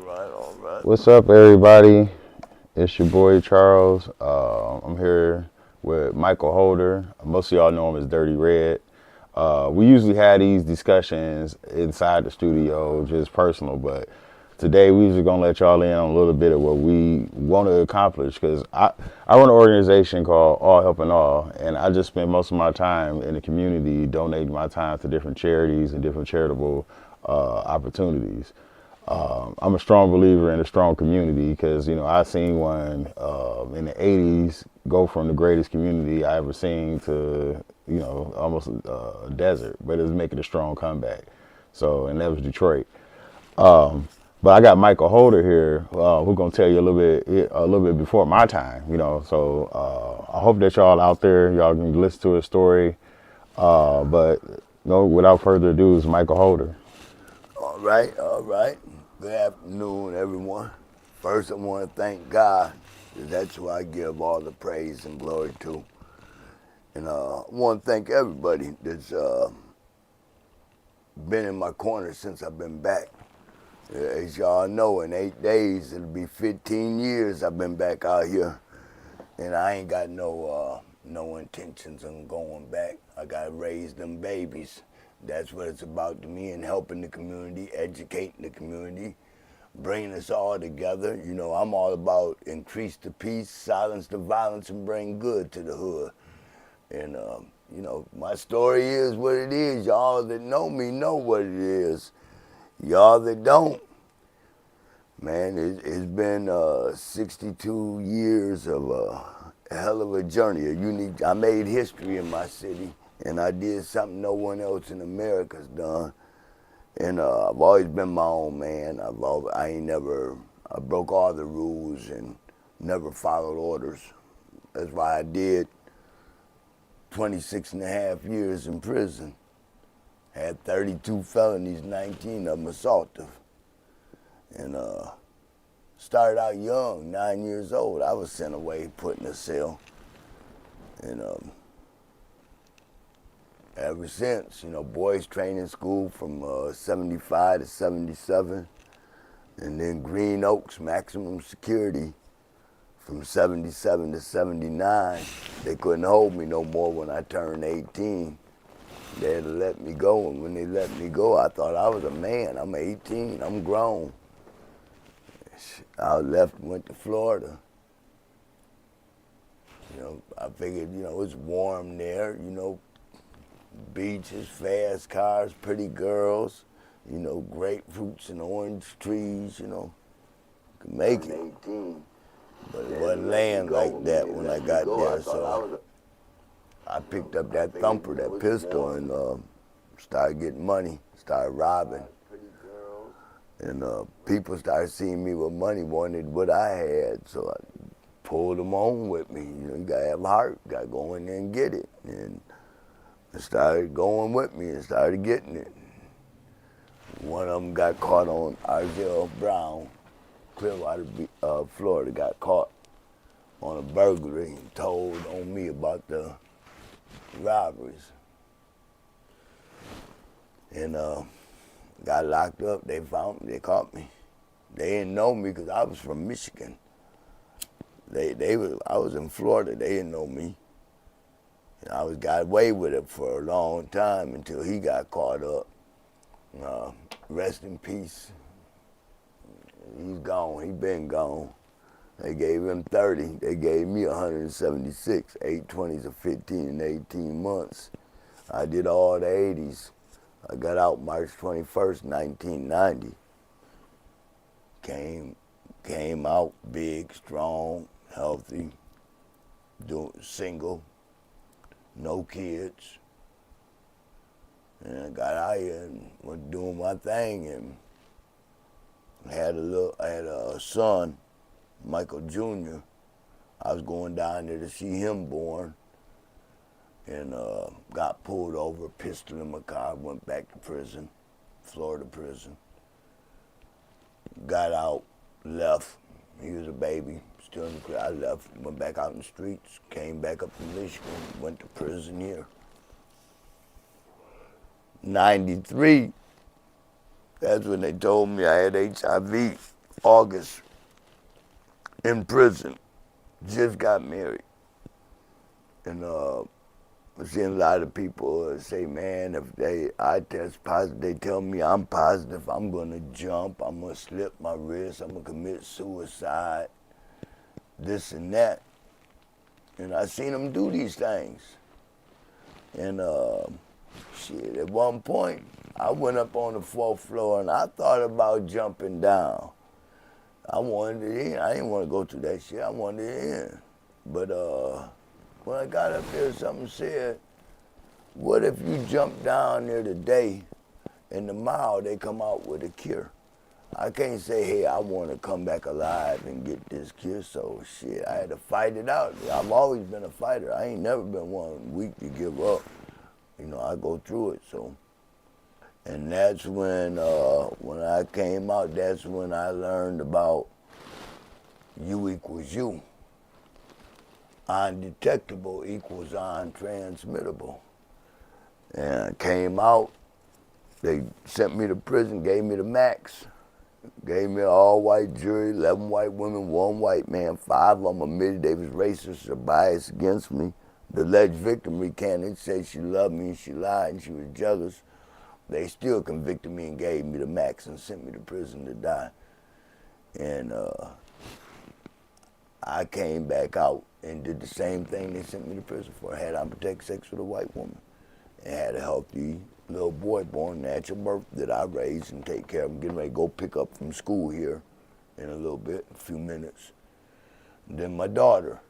all right. What's up, everybody? It's your boy Charles. I'm here with Micheal Holder. Most of y'all know him as Dirty Red. We usually have these discussions inside the studio, just personal, but today we just gonna let y'all in on a little bit of what we want to accomplish. Because I run an organization called All Helping All, and I just spend most of my time in the community donating my time to different charities and different charitable opportunities. I'm a strong believer in a strong community because I seen one in the '80s go from the greatest community I ever seen to almost a desert, but it was making a strong comeback. So and that was Detroit. But I got Micheal Holder here, who's gonna tell you a little bit before my time. So I hope that y'all out there, y'all can listen to his story. But without further ado, is Micheal Holder. All right, all right. Good afternoon, everyone. First, I want to thank God, 'cause that's who I give all the praise and glory to. And I want to thank everybody that's been in my corner since I've been back. As y'all know, in 8 days, it'll be 15 years I've been back out here. And I ain't got no intentions on going back. I got to raise them babies. That's what it's about to me, and helping the community, educating the community, bringing us all together. I'm all about increase the peace, silence the violence, and bring good to the hood. And, my story is what it is. Y'all that know me know what it is. Y'all that don't, man, it's been 62 years of a hell of a journey. I made history in my city, and I did something no one else in America's done. And I've always been my own man. I broke all the rules and never followed orders. That's why I did 26 and a half years in prison. Had 32 felonies, 19 of them assaultive. And started out young, 9 years old. I was sent away, put in a cell. And ever since, boys training school from 75 to 77. And then Green Oaks, maximum security from 77 to 79. They couldn't hold me no more when I turned 18. They had to let me go, and when they let me go, I thought I was a man. I'm 18, I'm grown. I left and went to Florida. I figured, it's warm there, beaches, fast cars, pretty girls, grapefruits and orange trees, could make it. But it wasn't land like that when I got there, so I picked up that thumper, that pistol, and started getting money, started robbing. And people started seeing me with money, wanted what I had, so I pulled them on with me. You gotta have heart, gotta go in there and get it. And they started going with me and started getting it. One of them got caught on Arzell Brown, Clearwater, Florida, got caught on a burglary and told on me about the robberies. And got locked up. They found me. They caught me. They didn't know me because I was from Michigan. I was in Florida. They didn't know me. And I got away with it for a long time until he got caught up. Rest in peace. He's gone. He been gone. They gave him 30. They gave me 176, 8 20s of 15 and 18 months. I did all the 80s. I got out March 21st, 1990. Came out big, strong, healthy, single, no kids. And I got out here and was doing my thing, and I had a son, Michael Jr. I was going down there to see him born, and got pulled over, pistol in my car, went back to prison, Florida prison. Got out, left. He was a baby, still in the crib. I left, went back out in the streets, came back up to Michigan, went to prison here. 93, that's when they told me I had HIV August in prison. Just got married. And I'm seeing a lot of people say, man, if I test positive, they tell me I'm positive, I'm going to jump, I'm going to slip my wrist, I'm going to commit suicide, this and that. And I seen them do these things. And shit, at one point, I went up on the 4th floor and I thought about jumping down. I wanted it in. I didn't want to go through that shit. I wanted it in. But when I got up there, something said, what if you jump down there today and tomorrow they come out with a cure? I can't say, hey, I want to come back alive and get this cure, so shit, I had to fight it out. I've always been a fighter. I ain't never been one weak to give up. You know, I go through it, so. And that's when I came out, that's when I learned about U equals U. Undetectable equals untransmittable. And I came out, they sent me to prison, gave me the max. Gave me an all-white jury, 11 white women, 1 white man. 5 of them admitted they was racist or biased against me. The alleged victim recanted, said she loved me, she lied, and she was jealous. They still convicted me and gave me the max and sent me to prison to die. And I came back out and did the same thing they sent me to prison for. I had unprotected sex with a white woman and had a healthy little boy born natural birth that I raised and take care of. I'm getting ready to go pick up from school here in a little bit, a few minutes. And then my daughter.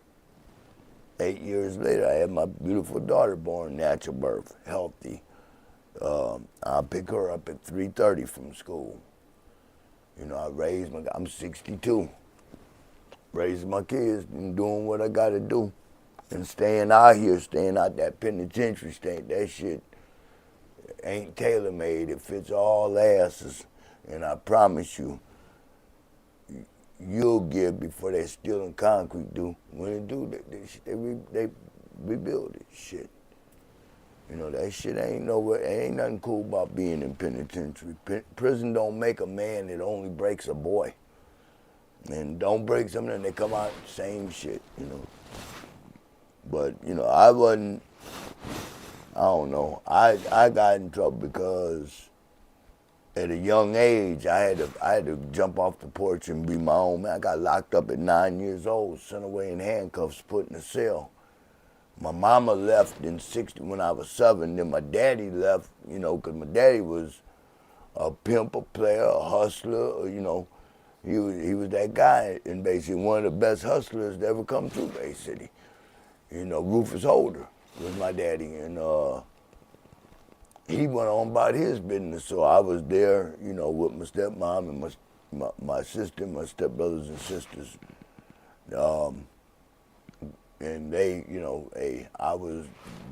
8 years later, I had my beautiful daughter born natural birth, healthy. I'll pick her up at 3:30 from school. You know, I'm 62. Raising my kids and doing what I gotta do. And staying out here, staying out that penitentiary, that shit ain't tailor-made. It fits all asses. And I promise you, you'll give before that steel and concrete do. When they do, they rebuild it. Shit. You know, that shit ain't nothing cool about being in penitentiary. Prison don't make a man, it only breaks a boy. And don't break something and they come out same shit, you know. But, you know, I don't know. I got in trouble because at a young age, I had to jump off the porch and be my own man. I got locked up at 9 years old, sent away in handcuffs, put in a cell. My mama left in '60 when I was 7. Then my daddy left, you know, because my daddy was a pimp, a player, a hustler, you know. He was that guy, and basically one of the best hustlers to ever come through Bay City. You know, Rufus Holder was my daddy, and he went on about his business. So I was there, you know, with my stepmom and my sister, my stepbrothers and sisters. And they, you know, I was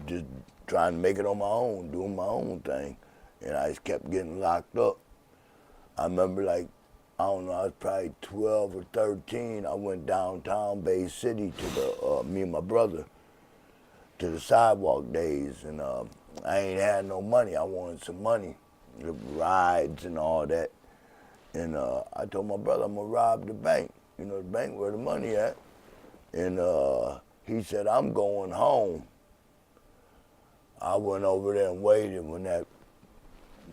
just trying to make it on my own, doing my own thing. And I just kept getting locked up. I remember, like, I don't know, I was probably 12 or 13. I went downtown Bay City to me and my brother, to the sidewalk days. And I ain't had no money. I wanted some money, the rides and all that. And I told my brother, I'm gonna rob the bank. You know, the bank where the money at. And he said, I'm going home. I went over there and waited when that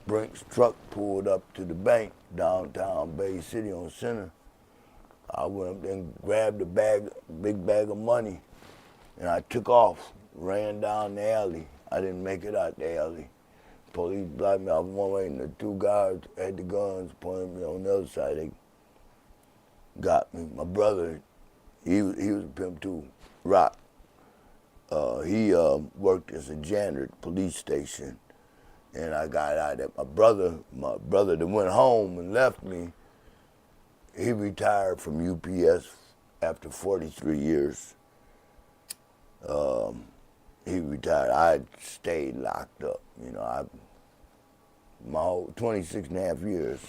Brinks truck pulled up to the bank downtown Bay City on Center. I went up there and grabbed a big bag of money, and I took off, ran down the alley. I didn't make it out the alley. Police blocked me off one way, and the 2 guards had the guns pointing me on the other side. They got me. My brother, he was a pimp too, Rock. He worked as a janitor at the police station. And I got out of that. My brother that went home and left me, he retired from UPS after 43 years. He retired. I stayed locked up. You know, my whole 26 and a half years,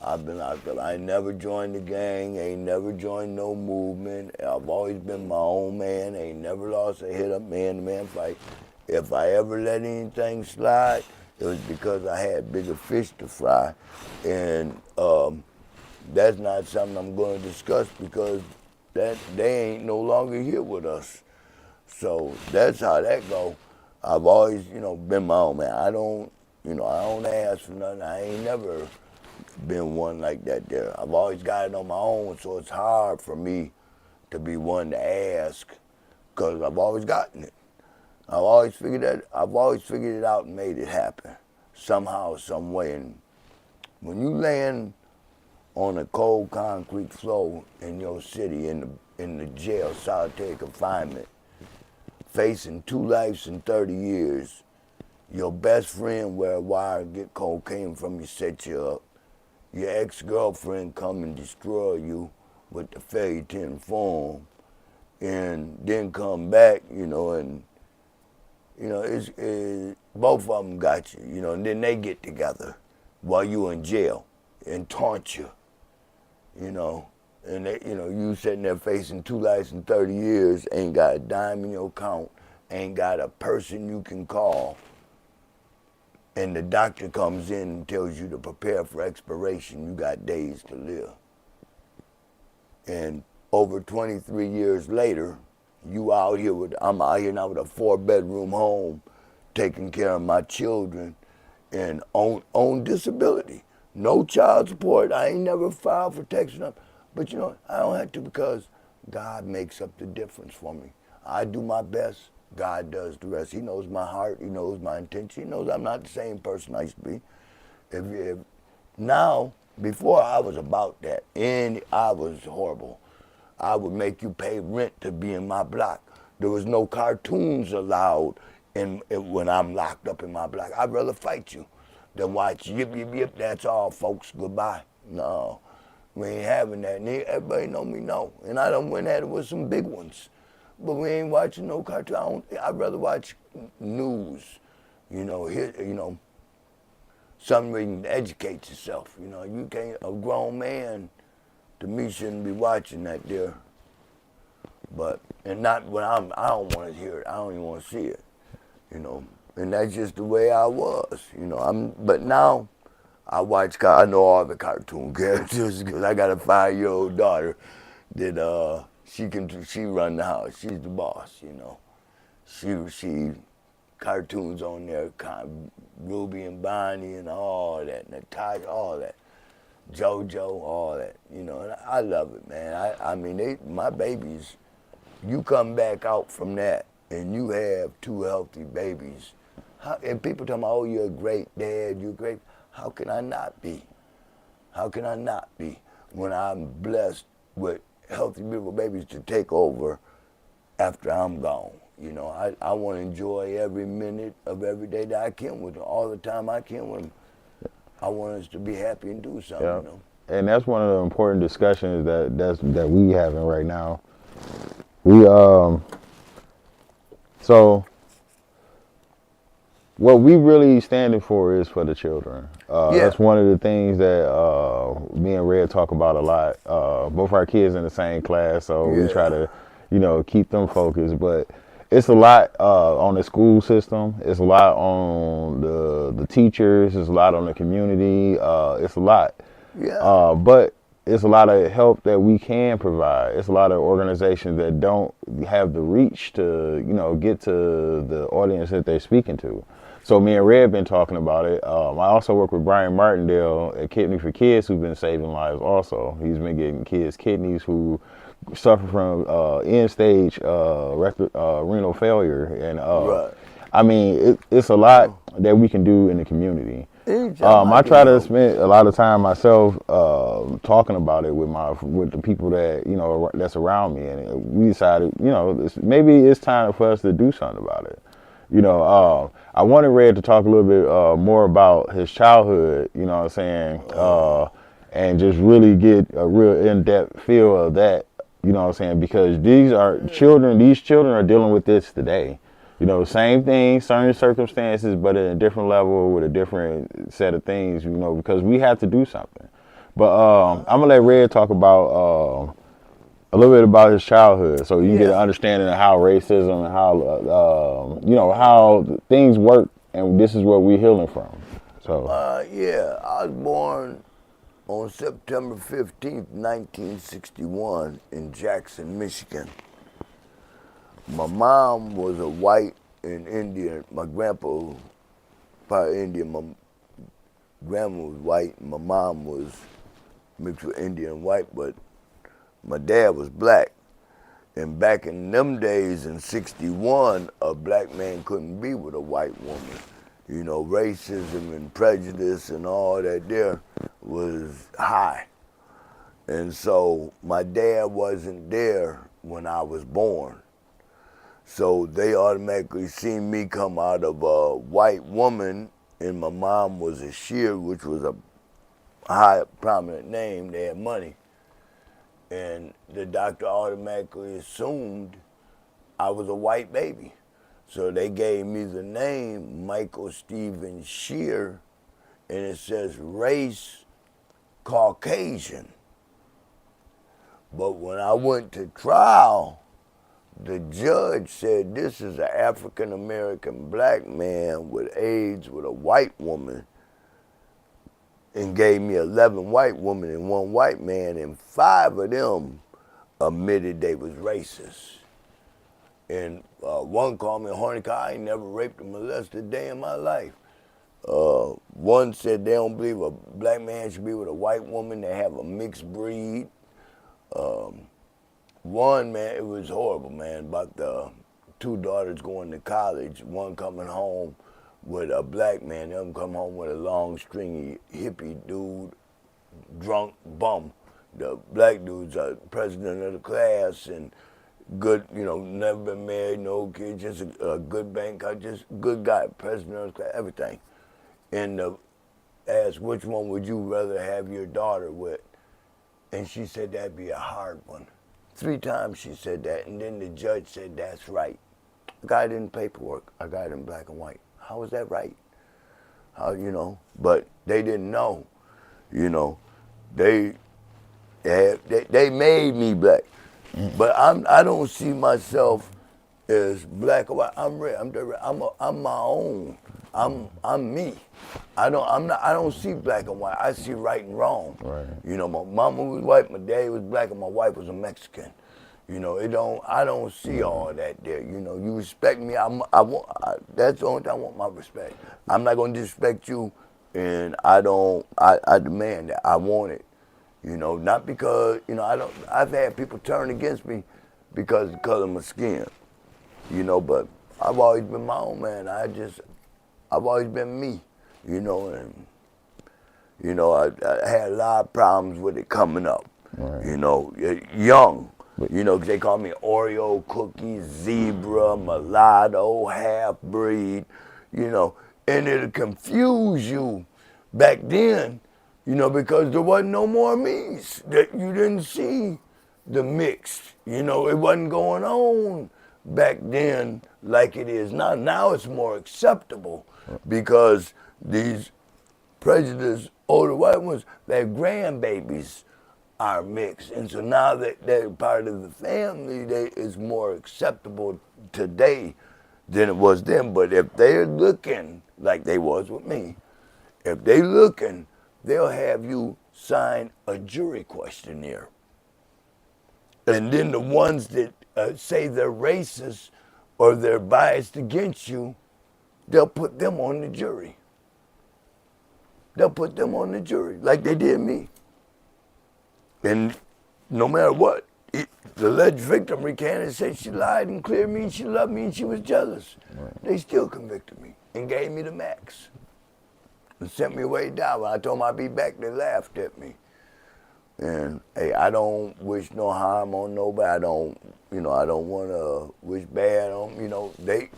I've been locked up. I ain't never joined the gang, ain't never joined no movement. I've always been my own man, ain't never lost a hit-up man-to-man fight. If I ever let anything slide, it was because I had bigger fish to fry. And that's not something I'm going to discuss because that they ain't no longer here with us. So that's how that go. I've always, been my own man. I don't ask for nothing. I ain't never been one like that there. I've always got it on my own, so it's hard for me to be one to ask because I've always gotten it. I've always figured it out and made it happen somehow, some way. And when you land on a cold concrete floor in your city in the jail, solitary confinement, facing 2 lives in 30 years, your best friend wear a wire, get cocaine from you, set you up. Your ex-girlfriend come and destroy you with the fairy tin form, and then come back, and it's both of them got you, and then they get together while you in jail and taunt you, and they, you sitting there facing 2 lives in 30 years, ain't got a dime in your account, ain't got a person you can call. And the doctor comes in and tells you to prepare for expiration. You got days to live. And over 23 years later, I'm out here now with a 4-bedroom home, taking care of my children, and on disability. No child support. I ain't never filed for Texas. But I don't have to because God makes up the difference for me. I do my best. God does the rest. He knows my heart. He knows my intention. He knows I'm not the same person I used to be. Now, before I was about that, and I was horrible. I would make you pay rent to be in my block. There was no cartoons allowed when I'm locked up in my block. I'd rather fight you than watch yip, yip, yip, that's all, folks, goodbye. No, we ain't having that. And everybody know me, no. And I done went at it with some big ones. But we ain't watching no cartoon. I'd rather watch news, something where you can educate yourself. You can't, a grown man, to me, shouldn't be watching that there. But, and not when I don't want to hear it. I don't even want to see it, And that's just the way I was, But now, I know all the cartoon characters because I got a 5-year-old daughter that, she run the house. She's the boss, She cartoons on there, Ruby and Bonnie and all that, Natasha, all that, JoJo, all that, And I love it, man. I mean, my babies. You come back out from that and you have 2 healthy babies. And people tell me, oh, you're a great dad, you're great. How can I not be? How can I not be when I'm blessed with healthy, beautiful babies to take over after I'm gone? I want to enjoy every minute of every day that I can with them, all the time I can with them. I want us to be happy and do something, Yeah. And that's one of the important discussions that we having right now. We so what we really standing for is for the children. That's one of the things that me and Red talk about a lot. Both our kids in the same class, so we try to, keep them focused. But it's a lot on the school system. It's a lot on the teachers. It's a lot on the community. It's a lot. Yeah. But it's a lot of help that we can provide. It's a lot of organizations that don't have the reach to, get to the audience that they're speaking to. So me and Red been talking about it. I also work with Brian Martindale at Kidney for Kids, who's been saving lives also. He's been getting kids kidneys who suffer from end-stage renal failure. And right. I mean, it's a lot that we can do in the community. I try to spend a lot of time myself talking about it with the people that that's around me, and we decided maybe it's time for us to do something about it. I wanted Red to talk a little bit more about his childhood. And just really get a real in-depth feel of that. Because these children are dealing with this today. Same thing, certain circumstances, but at a different level with a different set of things, because we have to do something. But I'm going to let Red talk about a little bit about his childhood so you get an understanding of how racism and how, how things work, and this is where we're healing from. So. I was born on September 15th, 1961 in Jackson, Michigan. My mom was a white and Indian. My grandpa was probably Indian. My grandma was white. My mom was mixed with Indian and white, but my dad was black. And back in them days in 61, a black man couldn't be with a white woman. You know, racism and prejudice and all that there was high. And so my dad wasn't there when I was born. So they automatically seen me come out of a white woman, and my mom was a Shear, which was a high prominent name. They had money. And the doctor automatically assumed I was a white baby. So they gave me the name Michael Stephen Shear, and it says race Caucasian. But when I went to trial, the judge said this is an African American black man with AIDS with a white woman, and gave me 11 white women and 1 white man, and 5 of them admitted they was racist. And one called me a horny cow. I ain't never raped or molested a day in my life. One said they don't believe a black man should be with a white woman. They have a mixed breed. One, man, it was horrible, man, about the 2 daughters going to college, one coming home with a black man, the other come home with a long, stringy, hippie dude, drunk bum. The black dude's a president of the class and good, you know, never been married, no kids, just a good banker, just good guy, president of the class, everything. And asked, which one would you rather have your daughter with? And she said, that'd be a hard one. 3 times she said that, and then the judge said, that's right. I got it in paperwork. I got it in black and white. How is that right? How, you know? But they didn't know, you know. They made me black. But I don't see myself as black or white. I'm red. I'm my own. I'm me. I don't see black and white. I see right and wrong. Right. You know, my mama was white, my daddy was black, and my wife was a Mexican. You know, I don't see all that there. You know, you respect me. That's the only time I want my respect. I'm not gonna disrespect you, and I demand that. I want it. You know, not because, you know, I've had people turn against me because of the color of my skin. You know, but I've always been my own man. I've always been me, you know, and, you know, I had a lot of problems with it coming up, right. You know, young, you know, 'cause they call me Oreo cookie, zebra, mulatto, half-breed, you know, and it'll confuse you back then, you know, because there wasn't no more me's. That you didn't see the mixed, you know, it wasn't going on back then like it is now. Now it's more acceptable because these prejudiced older white ones, their grandbabies are mixed. And so now that they're part of the family, it's more acceptable today than it was then. But if they're looking like they was with me, if they looking, they'll have you sign a jury questionnaire. And then the ones that say they're racist or they're biased against you, they'll put them on the jury. They'll put them on the jury like they did me. And no matter what, the alleged victim recanted and said she lied and cleared me and she loved me and she was jealous. Right. They still convicted me and gave me the max and sent me way down. When I told them I'd be back, they laughed at me. And hey, I don't wish no harm on nobody. I don't want to wish bad on, you know, they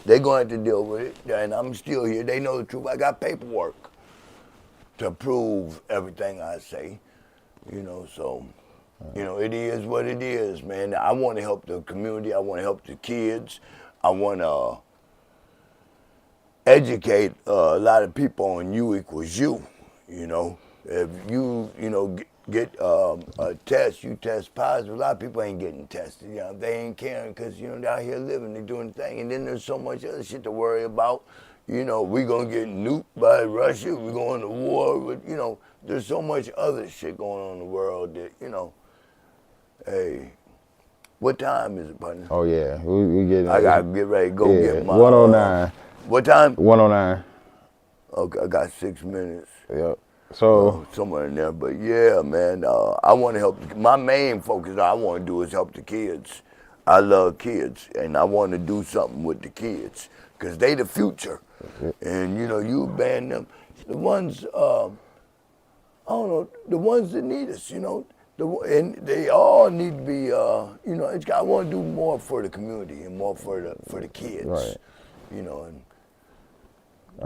going to have to deal with it. And I'm still here. They know the truth. I got paperwork to prove everything I say, you know, so, you know, it is what it is, man. I want to help the community. I want to help the kids. I want to educate a lot of people on you equals you, you know. If you know, get a test, you test positive. A lot of people ain't getting tested. You know, they ain't caring because, you know, they're out here living, they're doing the thing. And then there's so much other shit to worry about. You know, we gonna get nuked by Russia. We going to war with, you know, there's so much other shit going on in the world that, you know, hey, what time is it, partner? Oh yeah, we getting. I gotta get ready to go get my 109. What time? 109. Okay, I got 6 minutes. Yep. So Somewhere in there, but yeah, man, I want to help. My main focus I want to do is help the kids. I love kids, and I want to do something with the kids because they the future. And you know, you ban them, the ones I don't know, the ones that need us. You know, and they all need to be. You know, I want to do more for the community and more for the kids. Right. You know, and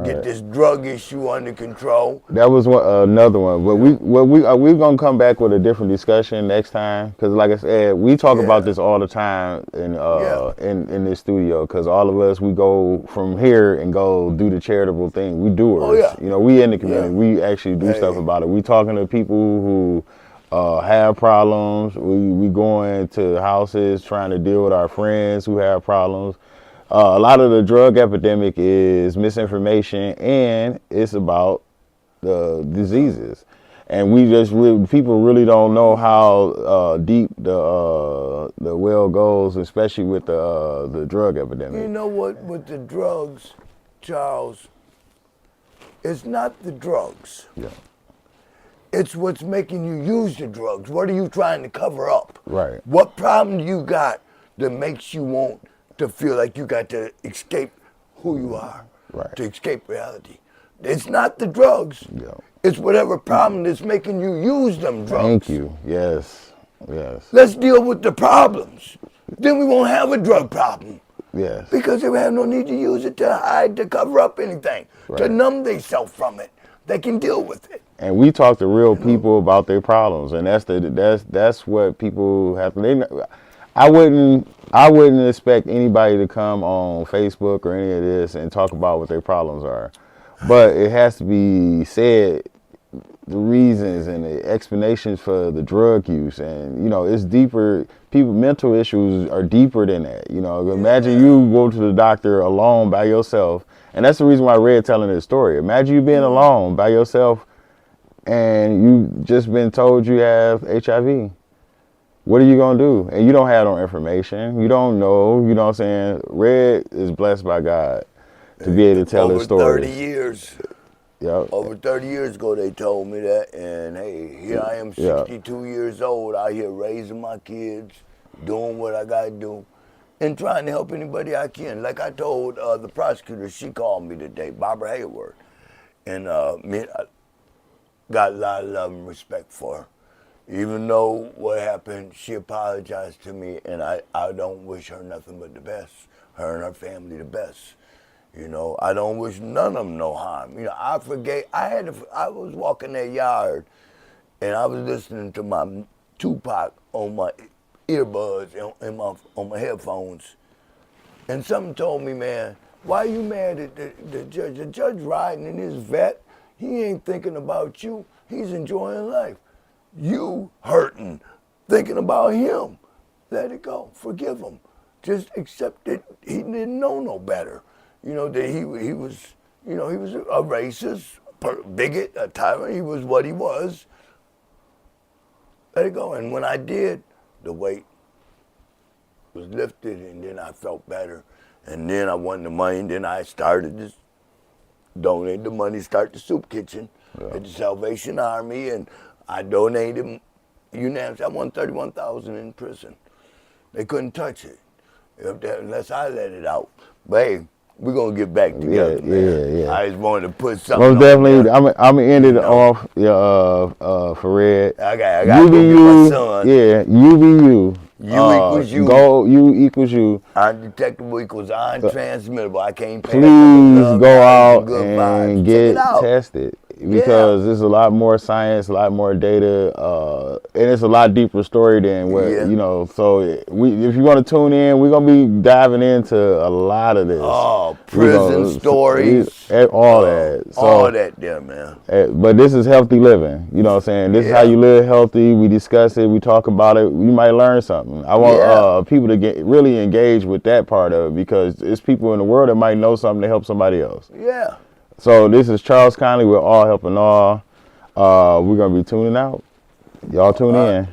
get this drug issue under control. that was another one. But we're gonna come back with a different discussion next time because, like I said, we talk about this all the time in this studio because all of us we go from here and go do the charitable thing. We doers. Oh, yeah. You know, we in the community. We actually do stuff about it. We talking to people who have problems. We going to houses trying to deal with our friends who have problems. A lot of the drug epidemic is misinformation, and it's about the diseases. And people really don't know how deep the well goes, especially with the drug epidemic. You know what? With the drugs, Charles, it's not the drugs. Yeah. It's what's making you use the drugs. What are you trying to cover up? Right. What problem do you got that makes you want to feel like you got to escape who you are, Right. to escape reality? It's not the drugs. Yeah. It's whatever problem that's making you use them drugs. Thank you. Yes. Yes. Let's deal with the problems. Then we won't have a drug problem. Yes. Because they have no need to use it to hide, to cover up anything, to Right. numb themselves from it. They can deal with it. And we talk to real people about their problems, and that's what people have to. I wouldn't expect anybody to come on Facebook or any of this and talk about what their problems are, but it has to be said, the reasons and the explanations for the drug use, and you know it's deeper. Mental issues are deeper than that. You know, imagine you go to the doctor alone by yourself, and that's the reason why Red telling this story. Imagine you being alone by yourself, and you just been told you have HIV. What are you going to do? And you don't have no information. You don't know. You know what I'm saying? Red is blessed by God to be able to tell his story. Over 30 years. Yep. Over 30 years ago, they told me that. And hey, here I am, 62 years old, out here raising my kids, doing what I got to do, and trying to help anybody I can. Like I told the prosecutor, she called me today, Barbara Hayward. And I got a lot of love and respect for her. Even though what happened, she apologized to me, and I don't wish her nothing but the best, her and her family the best. You know, I don't wish none of them no harm. You know, I was walking that yard, and I was listening to my Tupac on my earbuds and on my headphones, and something told me, man, why you mad at the judge? The judge riding in his vet, he ain't thinking about you. He's enjoying life. You hurting, thinking about him. Let it go. Forgive him. Just accept that he didn't know no better. You know, that he was, you know, he was a racist, bigot, a tyrant. He was what he was. Let it go. And when I did, the weight was lifted, and then I felt better. And then I won the money, and then I started to donate the money, start the soup kitchen at the Salvation Army, and I donated unanimously. I won $31,000 in prison. They couldn't touch it unless I let it out. But hey, we're gonna get back together, man. Yeah. I just wanted to put something. Most definitely, I'm gonna end it off for Red. I got to go get my son. Yeah, you be you. You equals you. Go, you equals you. Undetectable equals untransmittable. I can't pay. Please go out and get tested. because there's a lot more science, a lot more data, and it's a lot deeper story than what you know. So if you want to tune in, we're gonna be diving into a lot of this. Oh, prison stories, all that. So, all that there, man. But this is healthy living. You know what I'm saying? This is how you live healthy. We discuss it. We talk about it. You might learn something. I want people to get really engaged with that part of it because it's people in the world that might know something to help somebody else. Yeah. So this is Charles Conley. We're all helping all. We're going to be tuning out. Y'all tune in.